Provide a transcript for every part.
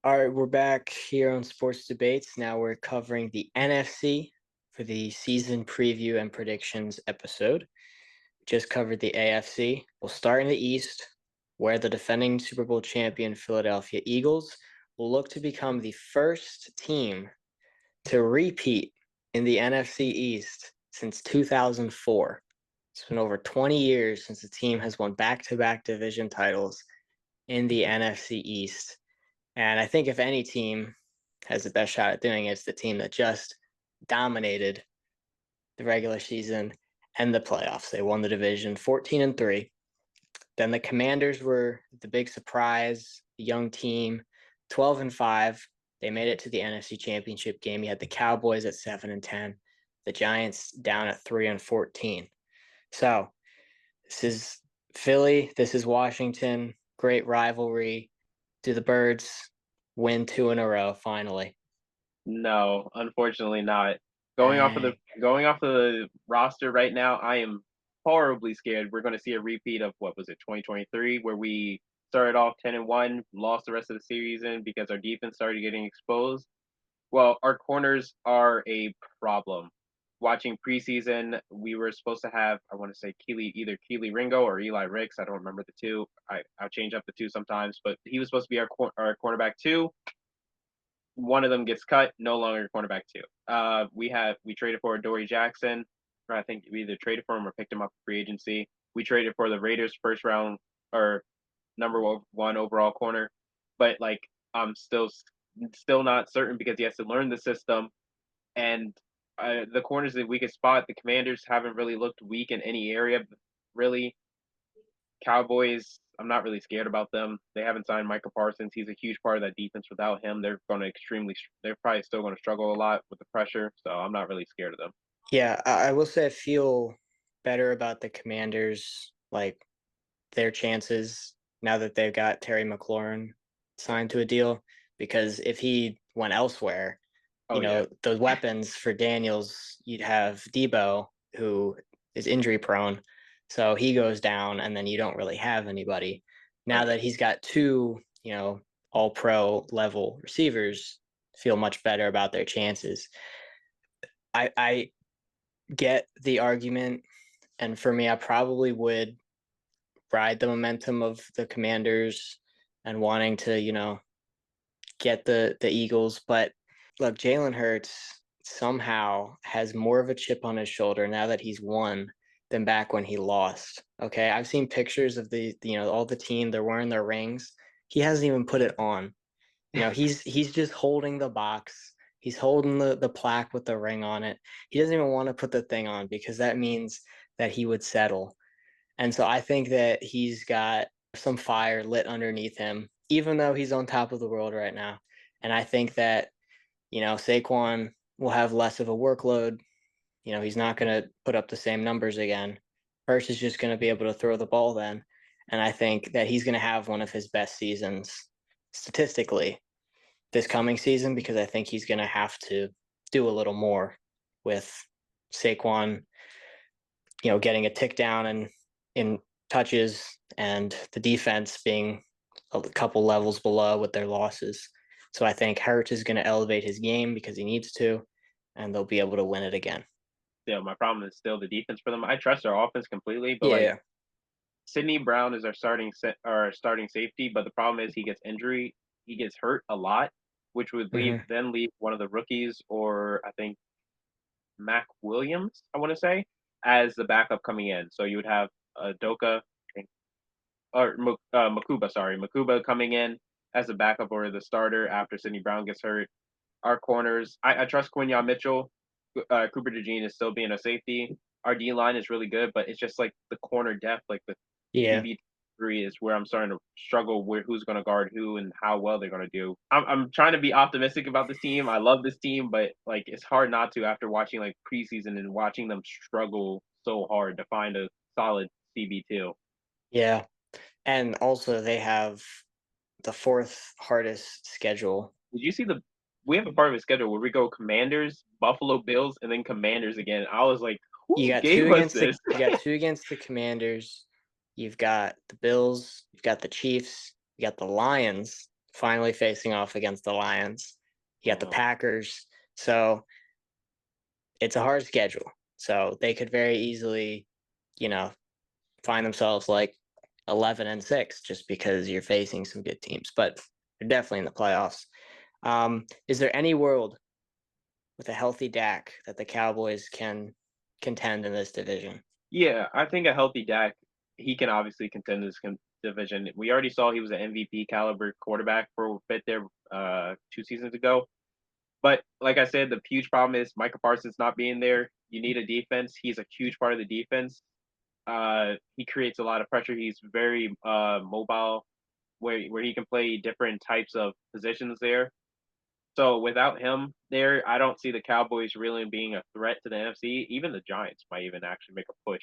All right, we're back here on Sports Debates. Now we're covering the NFC for the season preview and predictions episode. Just covered the AFC. We'll start in the East, where the defending Super Bowl champion Philadelphia Eagles will look to become the first team to repeat in the NFC East since 2004. It's been over 20 years since the team has won back-to-back division titles in the NFC East. And I think if any team has the best shot at doing it, it's the team that just dominated the regular season and the playoffs. They won the division 14-3. Then the Commanders were the big surprise, the young team, 12-5. They made it to the NFC Championship game. You had the Cowboys at 7-10, the Giants down at 3-14. So this is Philly. This is Washington. Great rivalry. Do the Birds win 2 in a row finally? No, unfortunately not. Dang. Going off of the roster right now, I am horribly scared. We're going to see a repeat of what was it, 2023, where we started off 10-1, lost the rest of the season because our defense started getting exposed. Well, our corners are a problem. Watching preseason, we were supposed to have, I want to say either Keely Ringo or Eli Ricks. I don't remember the two. I'll change up the two sometimes, but he was supposed to be our cornerback two. One of them gets cut, no longer cornerback two. We traded for Dory Jackson, or I think we either traded for him or picked him up free agency. We traded for the Raiders first round or number one overall corner, but like I'm still not certain because he has to learn the system. And the corners the weakest spot. The Commanders haven't really looked weak in any area, really. Cowboys, I'm not really scared about them. They haven't signed Micah Parsons. He's a huge part of that defense. Without him, they're probably still going to struggle a lot with the pressure. So I'm not really scared of them. Yeah, I will say I feel better about the Commanders, like their chances now that they've got Terry McLaurin signed to a deal. Because if he went elsewhere, Oh yeah, the weapons for Daniels, you'd have Debo, who is injury prone. So he goes down, and then you don't really have anybody. Now right. that he's got two, all pro level receivers, feel much better about their chances. I get the argument, and for me, I probably would ride the momentum of the Commanders and wanting to, get the Eagles. But look, Jalen Hurts somehow has more of a chip on his shoulder now that he's won than back when he lost. Okay, I've seen pictures of all the team, they're wearing their rings. He hasn't even put it on. He's just holding the box. He's holding the plaque with the ring on it. He doesn't even want to put the thing on because that means that he would settle. And so I think that he's got some fire lit underneath him, even though he's on top of the world right now. And I think that, Saquon will have less of a workload. He's not going to put up the same numbers again. Hurts is just going to be able to throw the ball then. And I think that he's going to have one of his best seasons statistically this coming season because I think he's going to have to do a little more with Saquon, getting a tick down and in touches and the defense being a couple levels below with their losses. So I think Hurts is going to elevate his game because he needs to, and they'll be able to win it again. Still, my problem is still the defense for them. I trust our offense completely, but like Yeah. Sidney Brown is our starting safety, but the problem is he gets hurt a lot, which would Mm-hmm. leave one of the rookies or I think Mac Williams, I want to say, as the backup coming in. So you would have Doka or Makuba, sorry, Makuba coming in as a backup or the starter after Sidney Brown gets hurt. Our corners, I trust Quinyon Mitchell. Cooper DeJean is still being a safety. Our D line is really good, but it's just like the corner depth, like the Yeah. CB3 is where I'm starting to struggle with who's going to guard who and how well they're going to do. I'm trying to be optimistic about this team. I love this team, but like it's hard not to after watching like preseason and watching them struggle so hard to find a solid CB2. Yeah. And also, they have the fourth hardest schedule. Did you see the? We have a part of a schedule where we go Commanders, Buffalo Bills, and then Commanders again. I was like, You who got two gave us against the this? you got two against the Commanders. You've got the Bills. You've got the Chiefs. You got the Lions finally facing off against the Lions. You got the Oh, Packers. So it's a hard schedule. So they could very easily, you know, find themselves like 11-6 just because you're facing some good teams. But they're definitely in the playoffs. Is there any world with a healthy Dak that the Cowboys can contend in this division? yeah, I think a healthy Dak, he can obviously contend this division. We already saw he was an MVP caliber quarterback for a bit there 2 seasons ago. But like I said, the huge problem is Micah Parsons not being there. You need a defense. He's a huge part of the defense. He creates a lot of pressure. He's very mobile, where he can play different types of positions there. So without him there, I don't see the Cowboys really being a threat to the NFC. Even the Giants might even actually make a push.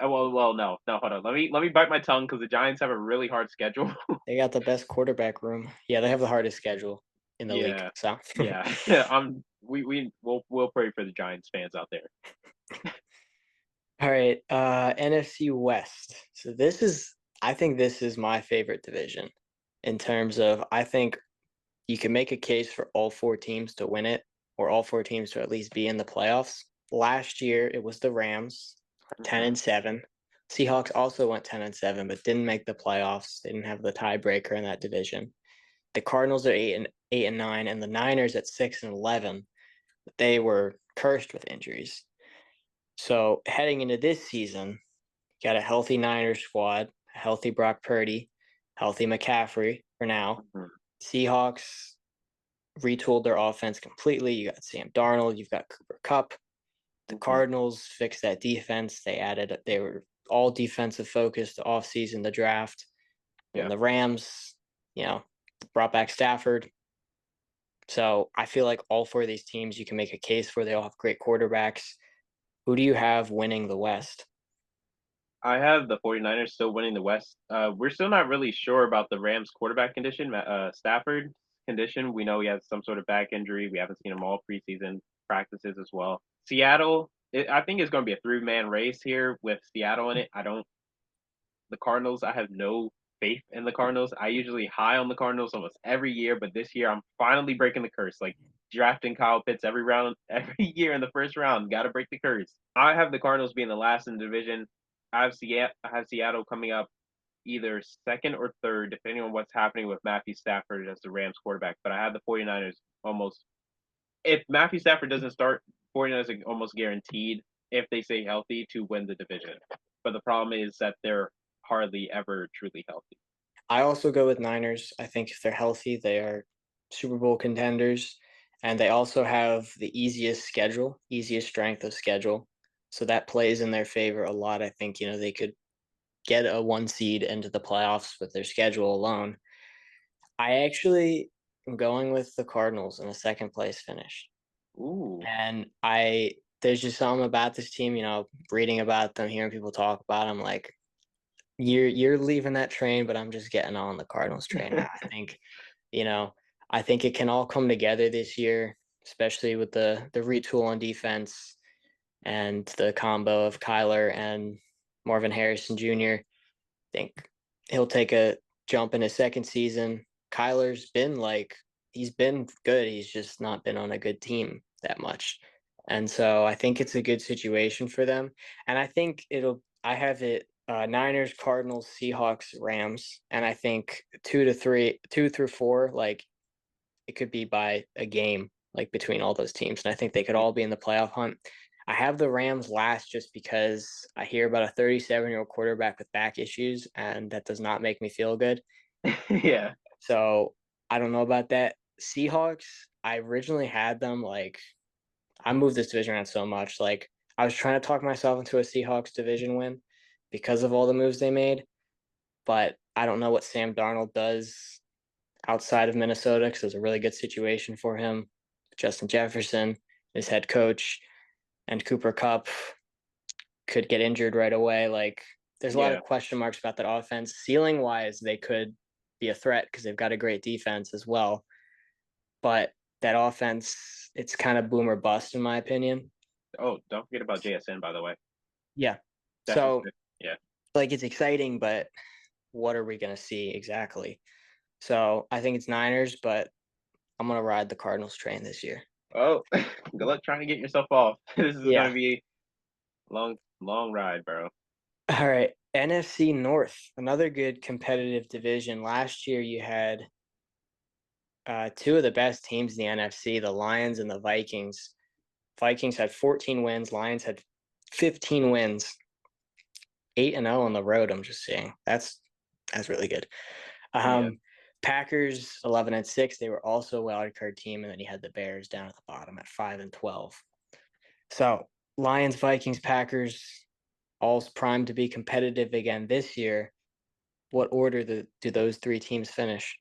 No, hold on. Let me bite my tongue because the Giants have a really hard schedule. They got the best quarterback room. Yeah, they have the hardest schedule in the league. Yeah, So yeah. We'll pray for the Giants fans out there. all right, NFC West. So I think this is my favorite division in terms of I think you can make a case for all four teams to win it or all four teams to at least be in the playoffs. Last year it was the Rams, Hmm. 10-7. Seahawks also went 10-7, but didn't make the playoffs. They didn't have the tiebreaker in that division. The Cardinals are 8-9, and the Niners at 6-11. They were cursed with injuries. So heading into this season, got a healthy Niners squad, a healthy Brock Purdy, healthy McCaffrey for now. Hmm. Seahawks retooled their offense completely. You got Sam Darnold, you've got Cooper Kupp. The Hmm. Cardinals fixed that defense. They were all defensive focused off season, the draft. And Yeah. the Rams, brought back Stafford. So I feel like all four of these teams you can make a case for. They all have great quarterbacks. Who do you have winning the West? I have the 49ers still winning the West. We're still not really sure about the Rams quarterback condition, Stafford's condition. We know he has some sort of back injury. We haven't seen him all preseason practices as well. Seattle, I think it's going to be a three-man race here with Seattle in it. The Cardinals, I have no faith in the Cardinals. I usually high on the Cardinals almost every year, but this year I'm finally breaking the curse. Like drafting Kyle Pitts every round, every year in the first round. Got to break the curse. I have the Cardinals being the last in the division. I have Seattle coming up either second or third, depending on what's happening with Matthew Stafford as the Rams quarterback. But I have the 49ers almost. If Matthew Stafford doesn't start, 49ers are almost guaranteed, if they stay healthy, to win the division. But the problem is that they're hardly ever truly healthy. I also go with Niners. I think if they're healthy, they are Super Bowl contenders. And they also have the easiest schedule, easiest strength of schedule. So that plays in their favor a lot. I think, they could get a one seed into the playoffs with their schedule alone. I actually am going with the Cardinals in a second place finish. Ooh. And there's just something about this team, reading about them, hearing people talk about them, like you're leaving that train, but I'm just getting on the Cardinals train. You know, I think it can all come together this year, especially with the retool on defense and the combo of Kyler and Marvin Harrison Jr. Think he'll take a jump in his second season. Kyler's he's been good. He's just not been on a good team that much. And so I think it's a good situation for them. And I have it Niners, Cardinals, Seahawks, Rams. And I think 2 through 4, like it could be by a game, like between all those teams. And I think they could all be in the playoff hunt. I have the Rams last just because I hear about a 37-year-old quarterback with back issues, and that does not make me feel good. Yeah. So I don't know about that. Seahawks, I originally had them I moved this division around so much. Like I was trying to talk myself into a Seahawks division win because of all the moves they made, but I don't know what Sam Darnold does outside of Minnesota because it's a really good situation for him. Justin Jefferson, his head coach, and Cooper Kupp could get injured right away. Like there's a lot Yeah. of question marks about that offense. Ceiling wise, they could be a threat because they've got a great defense as well. But that offense, it's kind of boom or bust in my opinion. Oh, don't forget about JSN, by the way. Yeah. That's just So good. Yeah. it's exciting, but what are we gonna see exactly? So I think it's Niners, but I'm gonna ride the Cardinals train this year. Oh, good luck trying to get yourself off. This is going to Yeah. be a long, long ride, bro. All right. NFC North, another good competitive division. Last year you had two of the best teams in the NFC, the Lions and the Vikings. Vikings had 14 wins, Lions had 15 wins, 8-0 on the road. I'm just saying that's really good. Yeah. Packers 11-6. They were also a wild card team, and then you had the Bears down at the bottom at 5-12. So Lions, Vikings, Packers, all primed to be competitive again this year. What order do those three teams finish?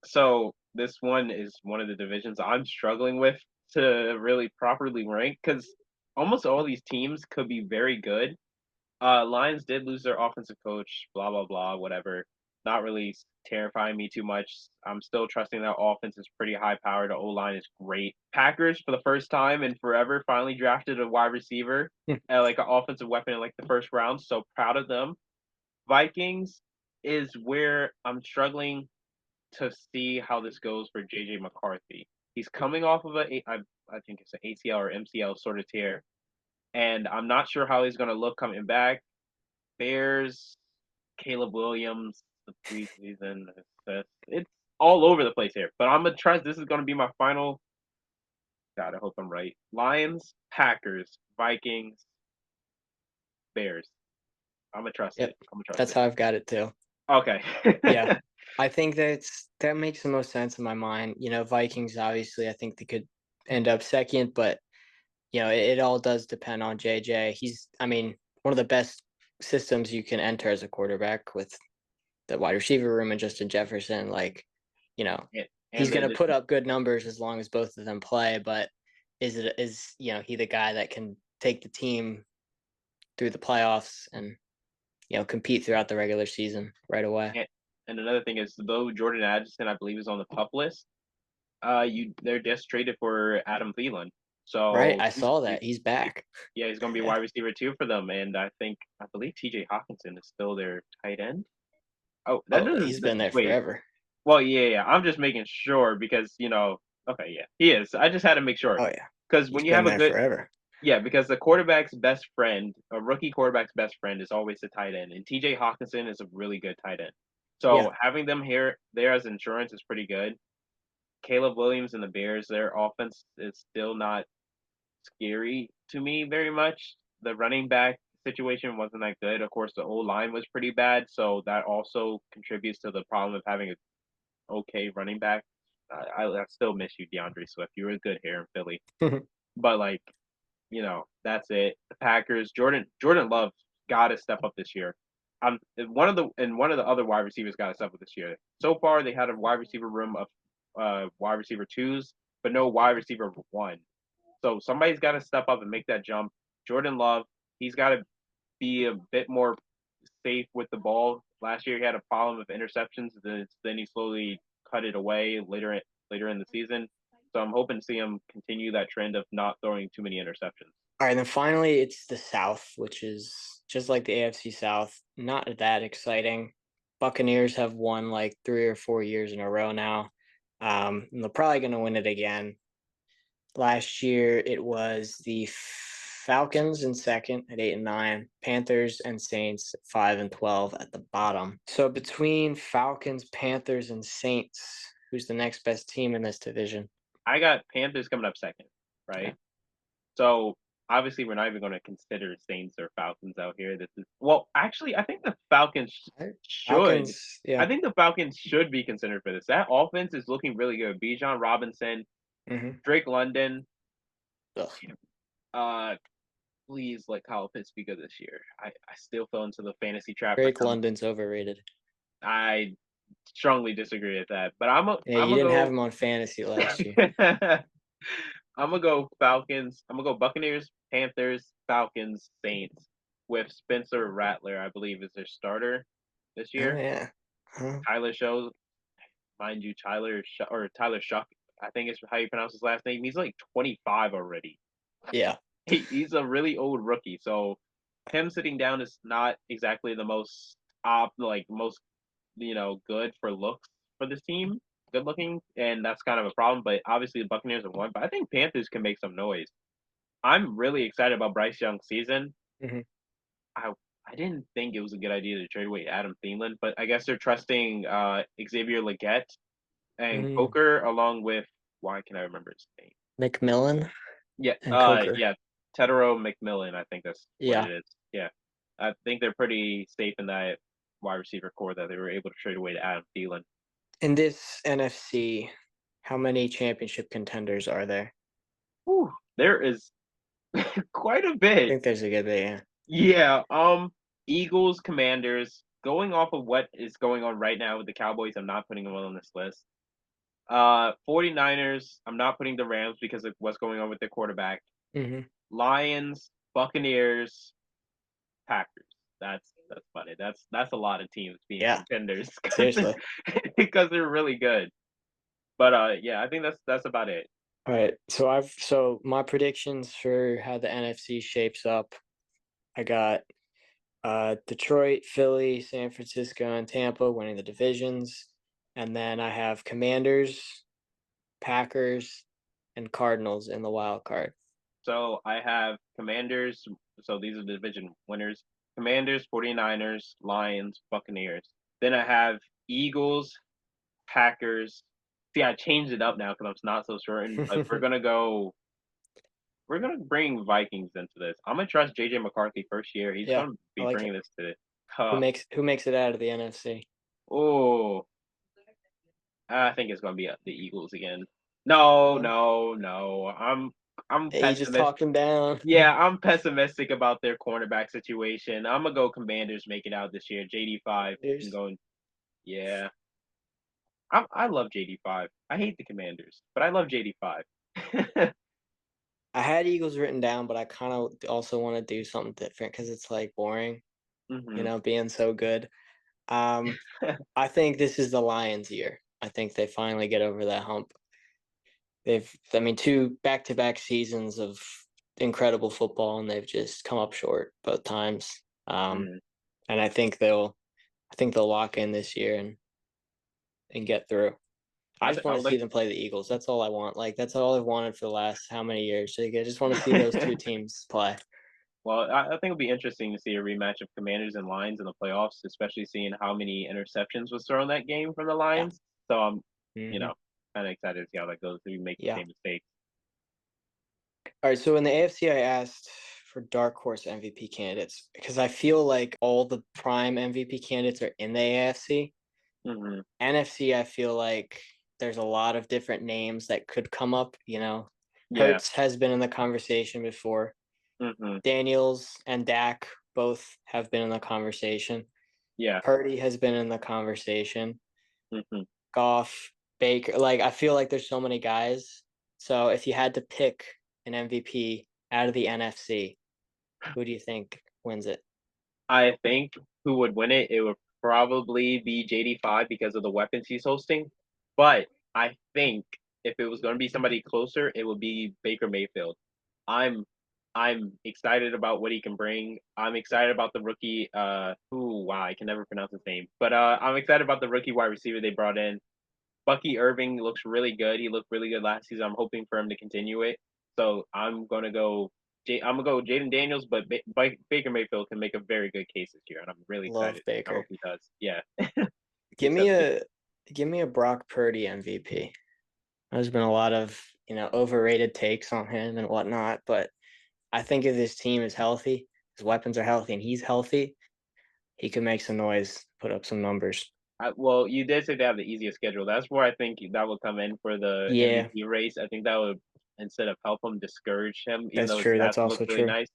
So this one is one of the divisions I'm struggling with to really properly rank because almost all these teams could be very good. Lions did lose their offensive coach, blah blah blah, whatever. Not really terrifying me too much. I'm still trusting that offense is pretty high powered. The O line is great. Packers for the first time in forever finally drafted a wide receiver, like an offensive weapon in like the first round. So proud of them. Vikings is where I'm struggling to see how this goes for JJ McCarthy. He's coming off of I think it's an ACL or MCL sort of tear, and I'm not sure how he's going to look coming back. Bears, Caleb Williams, the preseason. It's all over the place here. But I'm gonna trust this is gonna be my final. God, I hope I'm right. Lions, Packers, Vikings, Bears. I'm gonna trust Yep, it. I'm gonna trust that's it. how I've got it too. Okay. Yeah, I think that makes the most sense in my mind. Vikings obviously, I think they could end up second, but it all does depend on JJ. I mean, one of the best systems you can enter as a quarterback with the wide receiver room and Justin Jefferson. You know, and, he's and going then to put up good numbers as long as both of them play. But is he the guy that can take the team through the playoffs and compete throughout the regular season right away? and another thing is though Jordan Addison I believe is on the pup list. They're just traded for Adam Thielen. Right, So I saw that he's back. yeah, he's going to be wide receiver two for them, and I believe T.J. Hawkinson is still their tight end. Oh, that Oh, doesn't he's been there wait. forever. Well, yeah, yeah. I'm just making sure because okay, yeah, he is. I just had to make sure Oh yeah, because he's when you been have a there good, forever. yeah, because the quarterback's best friend, a rookie quarterback's best friend, is always the tight end, and T.J. Hawkinson is a really good tight end. Yeah. So having them here there as insurance is pretty good. Caleb Williams and the Bears, their offense is still not scary to me very much. The running back situation wasn't that good. Of course, the old line was pretty bad, so that also contributes to the problem of having a okay running back. I still miss you, DeAndre Swift. You were good here in Philly, but like that's it. The Packers, Jordan Love got to step up this year. One of the other wide receivers got to step up this year. So far, they had a wide receiver room of wide receiver twos, but no wide receiver one. So somebody's got to step up and make that jump. Jordan Love, he's got to be a bit more safe with the ball. Last year he had a problem with interceptions. Then he slowly cut it away later in the season. So I'm hoping to see him continue that trend of not throwing too many interceptions. All right, then finally it's the South, which is just like the AFC South, not that exciting. Buccaneers have won like 3 or 4 years in a row now. And they're probably going to win it again. Last year it was the Falcons in second at 8-9, Panthers and Saints at 5-12 at the bottom. So between Falcons, Panthers, and Saints, who's the next best team in this division? I got Panthers coming up second, right? Yeah. So obviously we're not even going to consider Saints or Falcons out here. This is well, actually, I think the Falcons should. Falcons, I yeah. think the Falcons should be considered for this. That offense is looking really good. Bijan Robinson, Mm-hmm. Drake London. Ugh. Uh, please let Kyle Pitts be good this year. I still fell into the fantasy trap for Drake some. London's overrated. I strongly disagree with that, but Yeah, I'm you gonna didn't have go. him on fantasy last year. I'm gonna go Falcons. I'm gonna go Buccaneers, Panthers, Falcons, Saints with Spencer Rattler. I believe is their starter this Oh year. yeah. Huh. Tyler Shows, mind you, Tyler Shuck. I think is how you pronounce his last name. He's like 25 already. Yeah. He's a really old rookie, so him sitting down is not exactly the most most good for looks. for this team, good looking, and that's kind of a problem. But obviously, the Buccaneers have won. But I think Panthers can make some noise. I'm really excited about Bryce Young's season. Mhm. I I didn't think it was a good idea to trade away Adam Thielen, but I guess they're trusting Xavier Leggett and Mm. Coker along with why can I remember his name? McMillan Yeah, and Coker. yeah, Tedero McMillan, I think that's what it Yeah. is. Yeah. I think they're pretty safe in that wide receiver core that they were able to trade away to Adam Thielen. In this NFC, how many championship contenders are there? Whew, there is quite a I bit. think there's a good bit, yeah. Yeah, Eagles, Commanders, going off of what is going on right now with the Cowboys, I'm not putting them on this list. 49ers, I'm not putting the Rams because of what's going on with their quarterback. Mhm. Lions, Buccaneers, Packers. That's funny. That's a lot of teams being Yeah, contenders seriously. because they're really good. But yeah, I think that's about it. All right. So my predictions for how the NFC shapes up, I got Detroit, Philly, San Francisco, and Tampa winning the divisions. And then I have Commanders, Packers, and Cardinals in the wild card. So I have Commanders. So these are the division winners: Commanders, 49ers, Lions, Buccaneers. Then I have Eagles, Packers. See, I changed it up now because I'm not so certain. But we're gonna bring Vikings into this. I'm gonna trust JJ McCarthy first year. He's Yeah, gonna I be like bringing it. this to Who tough. makes it out of the NFC? Oh, I think it's gonna be the Eagles again. No, Really? no, no. I'm Hey, you just pessimistic. talked him down. Yeah, I'm pessimistic about their cornerback situation. I'm gonna go Commanders make it out this year. JD5 and Commanders. going. Yeah, I love JD5. I hate the Commanders, but I love JD5. I had Eagles written down, but I kind of also want to do something different because it's like boring, hmm being so good. Um, I think this is the Lions' year. I think they finally get over that hump. I mean, two back-to-back seasons of incredible football, and they've just come up short both times. Mm. And I think they'll lock in this year and get through. I just I want to would see like. them play the Eagles. That's all I want. Like that's all I've wanted for the last how many years. Like, I just want to see those two teams play. Well, I think it'll be interesting to see a rematch of Commanders and Lions in the playoffs, especially seeing how many interceptions was thrown that game from the Yeah. Lions. So I'm, you Hmm. know, kind of excited to see how that goes. If we make the Yeah. same mistakes. All right. So in the AFC, I asked for dark horse MVP candidates because I feel like all the prime MVP candidates are in the AFC. hmm NFC, I feel like there's a lot of different names that could come up. Yeah. Hertz has been in the conversation before. hmm Daniels and Dak both have been in the conversation. Yeah. Purdy has been in the conversation. hmm Goff, Baker. Like I feel like there's so many guys. So if you had to pick an MVP out of the NFC, who do you think wins it? I think who would win it? It would probably be JD5 because of the weapons he's hosting. But I think if it was going to be somebody closer, it would be Baker Mayfield. I'm I'm excited about what he can bring. I'm excited about the rookie who wow, I can never pronounce his name. But I'm excited about the rookie wide receiver they brought in. Bucky Irving looks really good. He looked really good last season. I'm hoping for him to continue it. So I'm gonna go Jaden Daniels, but Baker Mayfield can make a very good case this year, and I'm really Love excited. I hope Baker. he does. Yeah, Give me except a give me a Brock Purdy MVP. There's been a lot of overrated takes on him and whatnot, but I think if this team is healthy, his weapons are healthy, and he's healthy, he could make some noise, put up some numbers. well, you did say they have the easiest schedule. That's where I think that will come in for the Yeah, MVP race. I think that would instead of help him discourage him, even that's though his true. stats That's look also really true. nice.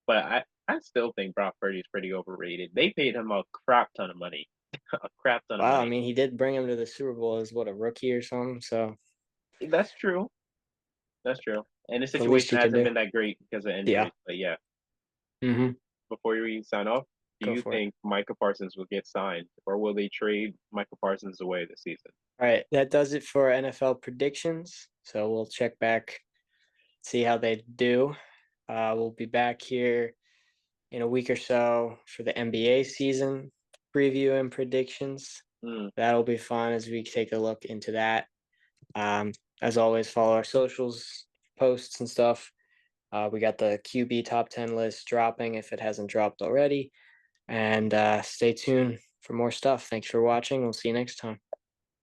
But I still think Brock Purdy is pretty overrated. They paid him a crap ton of money, a crap ton of Wow, I money. mean, he did bring him to the Super Bowl as what, a rookie or something. So That's true. That's true. And the it's the least situation you can hasn't do. been that great because of Yeah. injuries. But yeah, Mm-hmm. before we sign off, do Go you for it. think Micah Parsons will get signed, or will they trade Micah Parsons away this season? All right, that does it for NFL predictions. So we'll check back, see how they do. We'll be back here in a week or so for the NBA season preview and predictions. Mm. that'll be fun as we take a look into that. As always, follow our socials, posts, and stuff. We got the QB top 10 list dropping if it hasn't dropped already. And stay tuned for more stuff. Thanks for watching. We'll see you next time.